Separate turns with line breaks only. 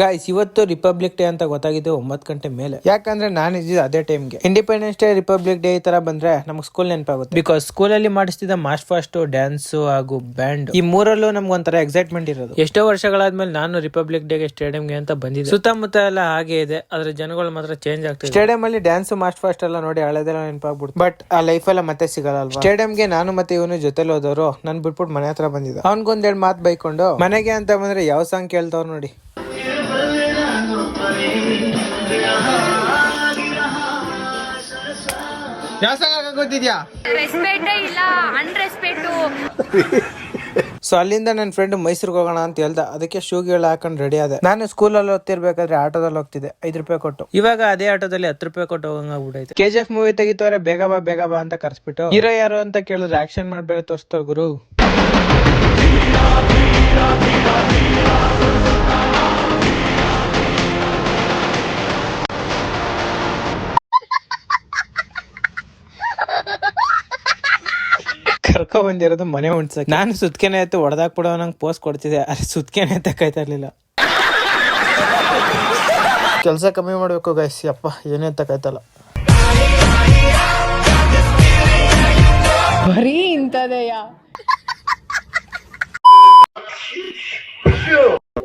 Guys ಇವತ್ತು republic day ಅಂತ ಗೊತ್ತಾಗಿದೆ 9 ಗಂಟೆ ಮೇಲೆ. ಯಾಕಂದ್ರೆ ನಾನು ಇದ್ದಿದ್ದು ಅದೇ ಟೈಮ್ಗೆ. ಇಂಡಿಪೆಂಡೆನ್ಸ್ ಡೇ, ರಿಪಬ್ಲಿಕ್ ಡೇ ಈ ತರ ಬಂದ್ರೆ ನಮ್ಗೆ ಸ್ಕೂಲ್ ನೆನಪಾಗುತ್ತೆ. ಬಿಕಾಸ್ ಸ್ಕೂಲಲ್ಲಿ ಮಾಡಿಸ್ತಿದ್ದ ಮಾರ್ಚ್ ಫಾಸ್ಟ್, ಡ್ಯಾನ್ಸ್ ಹಾಗೂ ಬ್ಯಾಂಡ್, ಈ ಮೂರಲ್ಲೂ ನಮ್ಗೆ ಒಂಥರ ಎಕ್ಸೈಟ್ಮೆಂಟ್ ಇರೋದು. ಎಷ್ಟೋ ವರ್ಷಗಳಾದ್ಮೇಲೆ ನಾನು ರಿಪಬ್ಲಿಕ್ ಡೇಗೆ ಸ್ಟೇಡಿಯಂಗೆ ಅಂತ ಬಂದಿದ್ದೆ. ಸುತ್ತಮುತ್ತ ಎಲ್ಲ ಹಾಗೆ ಇದೆ, ಆದ್ರೆ ಜನಗಳು ಮಾತ್ರ ಚೇಂಜ್ ಆಗ್ತದೆ. ಸ್ಟೇಡಿಯಂ ಅಲ್ಲಿ ಡ್ಯಾನ್ಸ್, ಮಾರ್ಚ್ ಫಾಸ್ಟ್ ಎಲ್ಲ ನೋಡಿ ಹಳೆದೆಲ್ಲ ನೆನಪಾಗ್ಬಿಡ್ತು. ಬಟ್ ಆ ಲೈಫ್ ಎಲ್ಲ ಮತ್ತೆ ಸಿಗಲ್ಲ ಅಲ್ವಾ. ಸ್ಟೇಡಿಯಂಗೆ ನಾನು ಮತ್ತೆ ಇವನು ಜೊತೆಲಿ ಹೋದವರು ನನ್ ಬಿಟ್ಬಿಟ್ಟು ಮನೆ ಹತ್ರ ಬಂದಿದ್ದ. ಅವ್ನ್ಗೊಂದೆರಡು ಮಾತು ಬೈಕೊಂಡು ಮನೆಗೆ ಅಂತ ಬಂದ್ರೆ ಯಾವ ಸಾಂಗ್ ಕೇಳ್ತಾವ್ ನೋಡಿ. ಸೊ ಅಲ್ಲಿಂದ ನನ್ನ ಫ್ರೆಂಡ್ ಮೈಸೂರಿಗೆ ಹೋಗೋಣ ಅಂತ ಹೇಳ್ದ. ಅದಕ್ಕೆ ಶೂಗಳು ಹಾಕೊಂಡು ರೆಡಿ ಆದೆ. ನಾನು ಸ್ಕೂಲಲ್ಲಿ ಓದ್ತಿರ್ಬೇಕಾದ್ರೆ ಆಟೋದಲ್ಲಿ ಹೋಗ್ತಿದ್ದೆ 5 ರೂಪಾಯಿ ಕೊಟ್ಟು. ಇವಾಗ ಅದೇ ಆಟೋದಲ್ಲಿ 10 ರೂಪಾಯಿ ಕೊಟ್ಟು ಹೋಗಂಗಾಗ್ಬಿಟ್ಟೈತೆ. KGF ಮೂವಿ ತೆಗಿತವ್ರೆ, ಬೇಗ ಬಾ ಅಂತ ಕರ್ಸ್ಬಿಟ್ಟು ಹೀರೋ ಯಾರು ಅಂತ ಕೇಳಿದ್ರೆ ಆಕ್ಷನ್ ಮಾಡ್ಬೇಡ ತೋರಿಸ್ತಾರ ಗುರು. ಕರ್ಕೊ ಬಂದಿರೋದು ಮನೆ ಉಣ್ಸಕ್. ನಾನು ಸುತ್ಕೆನೆ ಆಯ್ತು ಹೊಡೆದಾಕ್ ಬಿಡೋ ನಂಗೆ ಪೋಸ್ಟ್ ಕೊಡ್ತಿದ್ದೆ, ಅರೆ ಸುತ್ಕೆನೆ ತಕ್ಕಾಯ್ತಾ ಇರ್ಲಿಲ್ಲ. ಕೆಲಸ ಕಮ್ಮಿ ಮಾಡ್ಬೇಕು ಗೈಸ್, ಯಪ್ಪ ಏನೇ ತಕ್ಕಾಯ್ತಲ್ಲ.
ಬರೀ ಇಂಥದೆಯಾ